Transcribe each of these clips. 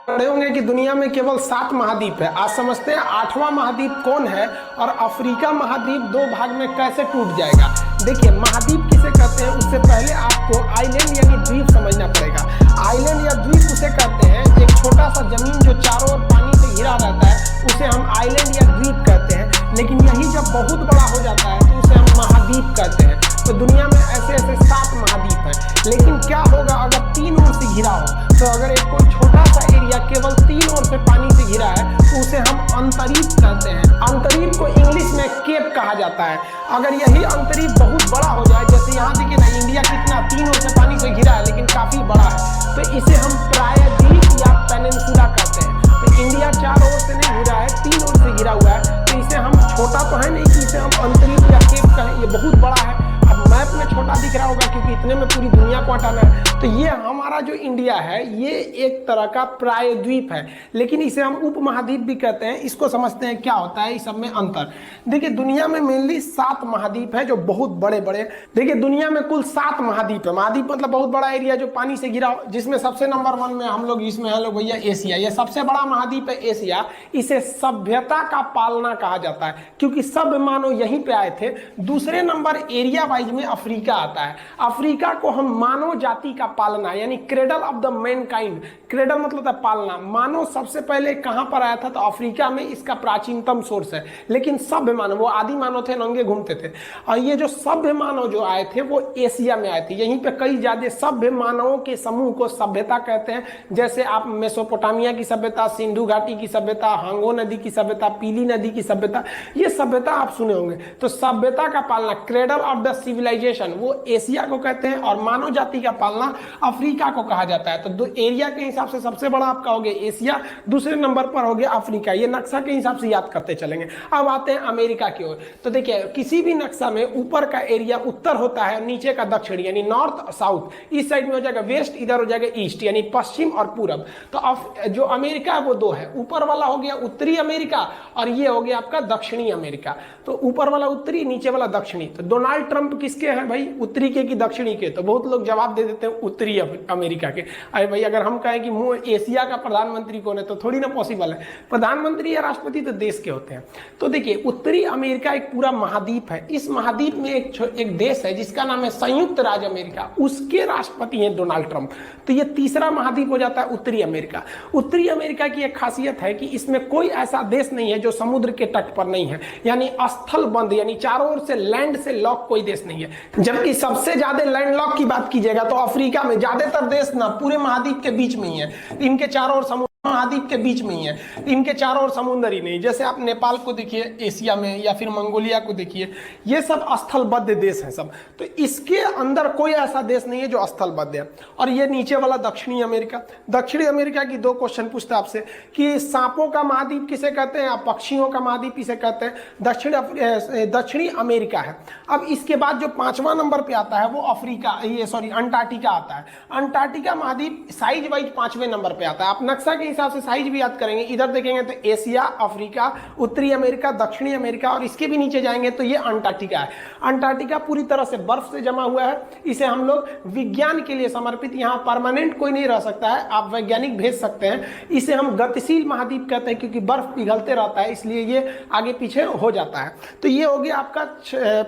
पढ़े होंगे कि दुनिया में केवल 7 महाद्वीप है। आज समझते हैं 8वां महाद्वीप कौन है और अफ्रीका महाद्वीप 2 भाग में कैसे टूट जाएगा। देखिए, महाद्वीप किसे कहते हैं उससे पहले आपको आइलैंड यानी द्वीप समझना पड़ेगा। आइलैंड या द्वीप उसे कहते हैं एक छोटा सा जमीन जो चारों ओर पानी से घिरा रहता है, उसे हम आइलैंड या द्वीप कहते हैं। लेकिन यही जब बहुत बड़ा हो जाता है तो उसे हम महाद्वीप कहते हैं। तो दुनिया में ऐसे ऐसे 7 महाद्वीप हैं। लेकिन क्या होगा अगर 3 ओर से घिरा हो? तो अगर एक कोई छोटा सा एरिया केवल 3 ओर से पानी से घिरा है तो उसे हम अंतरीप कहते हैं। अंतरीप को इंग्लिश में केप कहा जाता है। अगर यही अंतरीप बहुत बड़ा हो जाए, जैसे यहाँ देखिए ना, इंडिया कितना 3 ओर से पानी से घिरा है लेकिन काफी बड़ा है, तो इसे हम प्रायद्वीप या पेनिनसुला कहते हैं। तो इंडिया 4 ओर से नहीं घिरा है, 3 ओर से घिरा हुआ है, तो इसे हम छोटा तो है नहीं कि इसे हम अंतरीप या केप कहें, ये बहुत बड़ा है। अब मैप में छोटा दिख रहा होगा क्योंकि इतने में पूरी दुनिया को हटाना है। तो ये हमारा जो इंडिया है ये एक तरह का प्रायद्वीप है, लेकिन इसे हम उपमहाद्वीप भी कहते हैं। इसको समझते हैं क्या होता है इस सब में अंतर। देखिए, दुनिया में मेनली 7 महाद्वीप है जो बहुत बड़े बड़े। देखिए, दुनिया में कुल 7 महाद्वीप है। महाद्वीप मतलब बहुत बड़ा एरिया जो पानी से घिरा, जिसमें सबसे नंबर 1 में हम लोग इसमें है लोग भैया एशिया। ये सबसे बड़ा महाद्वीप है एशिया। इसे सभ्यता का पालना कहा जाता है क्योंकि सब मानव यहीं पे आए थे। दूसरे नंबर एरिया वाइज में अफ्रीका आता है। अफ्रीका को हम मानव जाति का पालना यानी cradle of the Mankind, cradle मतलब है पालना। मानव सबसे पहले कहां पर आया था? तो अफ्रीका में इसका प्राचीनतम सोर्स है। लेकिन सभ्य मानव, वो आदि मानव थे, नंगे घूमते थे। और ये जो सभ्य मानव जो आए थे वो एशिया में आए थे। यहीं पे कई ज्यादा सभ्य मानवों के समूह को सभ्यता कहते हैं। जैसे आप मेसोपोटामिया की सभ्यता, सिंधु घाटी की सभ्यता, हांगो नदी की सभ्यता, पीली नदी की सभ्यता, ये सभ्यता आप सुने होंगे। तो सभ्यता का पालना, क्रेडल ऑफ द सिविलाइजेशन, वो एशिया को कहते हैं और मानव जाति का पालना अफ्रीका को कहा जाता है। तो एरिया के हिसाब से सबसे बड़ा आपका हो गया एशिया, दूसरे नंबर पर हो गया अफ्रीका। ये नक्शा के हिसाब से याद करते चलेंगे। अब आते हैं अमेरिका की ओर। तो देखिए, किसी भी नक्शा में ऊपर का एरिया उत्तर होता है, नीचे का दक्षिण यानी नॉर्थ साउथ। इस साइड में हो जाएगा वेस्ट, इधर हो जाएगा ईस्ट यानी पश्चिम और पूरब। तो अब जो अमेरिका है वो 2 है। ऊपर वाला हो गया उत्तरी अमेरिका और ये हो गया आपका दक्षिणी अमेरिका। तो ऊपर वाला उत्तरी, नीचे वाला दक्षिणी। तो डोनाल्ड ट्रंप किसके हैं भाई? उत्तरी के कि दक्षिणी के? तो बहुत लोग जवाब दे देते हैं उत्तरी अमेरिका के। अरे भाई, अगर हम कहें कि एशिया का प्रधानमंत्री कौन है तो थोड़ी ना पॉसिबल है। प्रधानमंत्री या राष्ट्रपति तो देश के होते हैं। तो देखिए, उत्तरी अमेरिका एक पूरा महाद्वीप है। इस महाद्वीप में एक देश है जिसका नाम है संयुक्त राज्य अमेरिका, उसके राष्ट्रपति हैं डोनाल्ड ट्रंप। तो ये तीसरा महाद्वीप हो जाता है उत्तरी अमेरिका। उत्तरी अमेरिका की एक खासियत है कि इसमें कोई ऐसा देश नहीं है जो समुद्र के तट पर नहीं है, यानी स्थल बंद, यानी चारों ओर से लैंड से लॉक कोई देश नहीं है। जबकि सबसे ज्यादा लैंड लॉक की बात कीजिएगा तो अफ्रीका में ज्यादातर देश ना पूरे महाद्वीप के बीच में ही है। इनके चारों ओर समुद्र महाद्वीप के बीच में ही है, इनके चारों ओर समुद्र ही नहीं। जैसे आप नेपाल को देखिए एशिया में, या फिर मंगोलिया को देखिए, ये सब स्थलबद्ध देश हैं सब। तो इसके अंदर कोई ऐसा देश नहीं है जो स्थलबद्ध है। और ये नीचे वाला दक्षिणी अमेरिका। दक्षिणी अमेरिका की 2 क्वेश्चन पूछते हैं आपसे कि सांपों का महाद्वीप किसे कहते हैं, पक्षियों का महाद्वीप किसे कहते हैं? दक्षिणी अमेरिका है। अब इसके बाद जो 5वां नंबर पे आता है वो अंटार्कटिका आता है। अंटार्कटिका महाद्वीप साइज वाइज 5वें नंबर पे आता है। आप नक्शा के हिसाब से साइज भी याद करेंगे। इधर देखेंगे तो एशिया, अफ्रीका, उत्तरी अमेरिका, दक्षिणी अमेरिका, और इसके भी नीचे जाएंगे तो ये अंटार्कटिका है। अंटार्कटिका पूरी तरह से बर्फ से जमा हुआ है। इसे हम लोग विज्ञान के लिए समर्पित, यहाँ परमानेंट कोई नहीं रह सकता है, आप वैज्ञानिक भेज सकते हैं। इसे हम गतिशील महाद्वीप कहते हैं क्योंकि बर्फ पिघलते रहता है, इसलिए ये आगे पीछे हो जाता है। तो ये हो गया आपका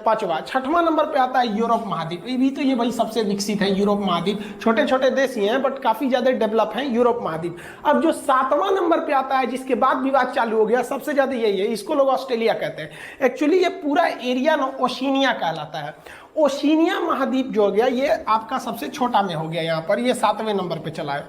5वां। 6वां नंबर पे आता है यूरोप महाद्वीप। ये भी तो ये भाई सबसे विकसित है यूरोप महाद्वीप। छोटे छोटे देश ही हैं बट काफी ज्यादा डेवलप है यूरोप महाद्वीप। अब जो 7वां नंबर पे आता है, जिसके बाद विवाद चालू हो गया, सबसे ज्यादा यही है, इसको लोग ऑस्ट्रेलिया कहते हैं। एक्चुअली ये पूरा एरिया ना ओशिनिया कहलाता है। ओशिनिया महाद्वीप जो हो गया ये आपका सबसे छोटा में हो गया, यहाँ पर ये 7वें नंबर पे चला है।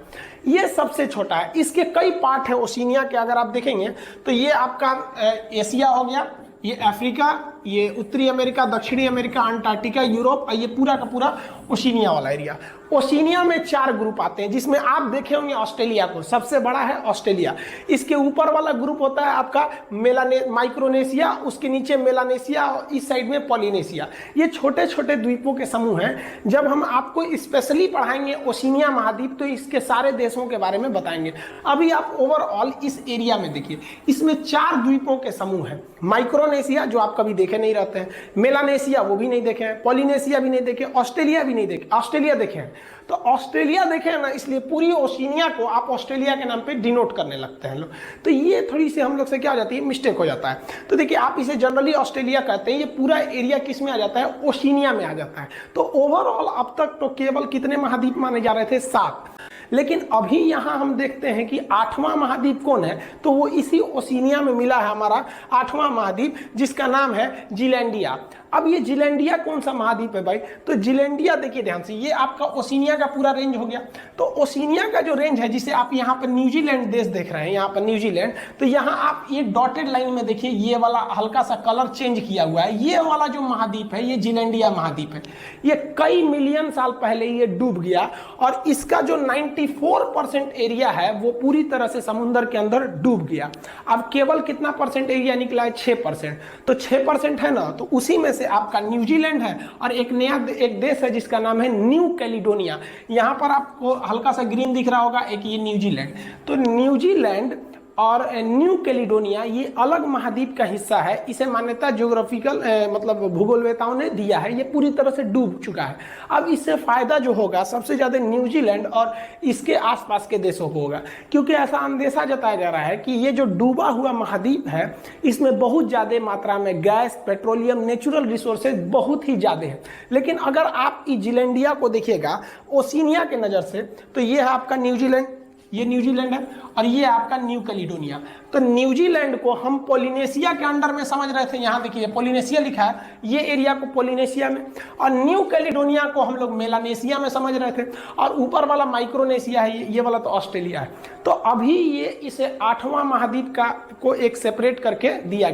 ये सबसे छोटा है। इसके कई पार्ट है ओशिनिया के, अगर आप देखेंगे तो ये आपका एशिया हो गया, ये अफ्रीका, ये उत्तरी अमेरिका, दक्षिणी अमेरिका, अंटार्कटिका, यूरोप, और ये पूरा का पूरा ओशिनिया वाला एरिया। ओशिनिया में 4 ग्रुप आते हैं, जिसमें आप देखे होंगे ऑस्ट्रेलिया को, सबसे बड़ा है ऑस्ट्रेलिया। इसके ऊपर वाला ग्रुप होता है आपका माइक्रोनेशिया, उसके नीचे मेलानेशिया, और इस साइड में पॉलिनेशिया। ये छोटे छोटे द्वीपों के समूह हैं। जब हम आपको स्पेशली पढ़ाएंगे ओशिनिया महाद्वीप तो इसके सारे देशों के बारे में बताएंगे। अभी आप ओवरऑल इस एरिया में देखिए, इसमें 4 द्वीपों के समूह हैं। माइक्रोनेशिया जो आप कभी देखे देखे नहीं रहते हैं, मेलानेशिया वो भी नहीं देखे हैं, पॉलिनेशिया भी नहीं देखे, ऑस्ट्रेलिया भी नहीं देखे, ऑस्ट्रेलिया देखे हैं। तो ऑस्ट्रेलिया देखे हैं ना, इसलिए पूरी ओशिनिया को आप ऑस्ट्रेलिया के नाम पे डिनोट करने लगते हैं लोग। तो ये थोड़ी सी हम लोग से क्या हो जाती है, मिस्टेक हो जाता है। तो देखिए आप इसे जनरली ऑस्ट्रेलिया कहते हैं, ये पूरा एरिया किस में आ जाता है, ओशिनिया में आ जाता है। तो ओवरऑल अब तक तो केवल कितने महाद्वीप माने जा रहे थे, 7। लेकिन अभी यहां हम देखते हैं कि 8वां महाद्वीप कौन है, तो वो इसी ओशिनिया में मिला है हमारा 8वां महाद्वीप, जिसका नाम है जीलैंडिया। अब ये जीलैंडिया कौन सा महाद्वीप है भाई, तो जीलैंडिया देखिए ध्यान से, ये आपका ओशिनिया का पूरा रेंज हो गया। तो ओशिनिया का जो रेंज है, जिसे आप यहाँ पर न्यूजीलैंड देश देख रहे हैं, यहाँ पर न्यूजीलैंड, तो यहाँ आप ये डॉटेड लाइन में देखिए, ये वाला हल्का सा कलर चेंज किया हुआ है, ये वाला जो महाद्वीप है ये जीलैंडिया महाद्वीप है। ये कई मिलियन साल पहले ये डूब गया और इसका जो 94% एरिया है वो पूरी तरह से समुद्र के अंदर डूब गया। अब केवल कितना परसेंट एरिया निकला है, 6%। तो 6% है ना, तो उसी में से आपका न्यूजीलैंड है और एक नया एक देश है जिसका नाम है न्यू कैलिडोनिया। यहां पर आपको हल्का सा ग्रीन दिख रहा होगा, एक ये न्यूजीलैंड। तो न्यूजीलैंड और न्यू कैलिडोनिया ये अलग महाद्वीप का हिस्सा है। इसे मान्यता ज्योग्राफिकल मतलब भूगोलवेताओं ने दिया है, ये पूरी तरह से डूब चुका है। अब इससे फायदा जो होगा सबसे ज्यादा न्यूजीलैंड और इसके आसपास के देशों को होगा, क्योंकि ऐसा अंदेशा जताया जा रहा है कि ये जो डूबा हुआ महाद्वीप है इसमें बहुत ज्यादा मात्रा में गैस, पेट्रोलियम, नेचुरल रिसोर्सेज बहुत ही ज्यादा है। लेकिन अगर आप जीलैंडिया को देखिएगा ओशिनिया के नजर से, तो ये है आपका न्यूजीलैंड, ये न्यूजीलैंड है और ये आपका न्यू कैलिडोनिया। तो न्यूजीलैंड को हम पोलिनेशिया के अंडर में समझ रहे थे, यहाँ देखिए पोलिनेशिया लिखा है, ये एरिया को पोलिनेशिया में, और न्यू कैलिडोनिया को हम लोग मेलानेशिया में समझ रहे थे, और ऊपर वाला माइक्रोनेशिया है, ये वाला तो ऑस्ट्रेलिया है। तो अभी ये इसे 8वां महाद्वीप का को एक सेपरेट करके दिया गया।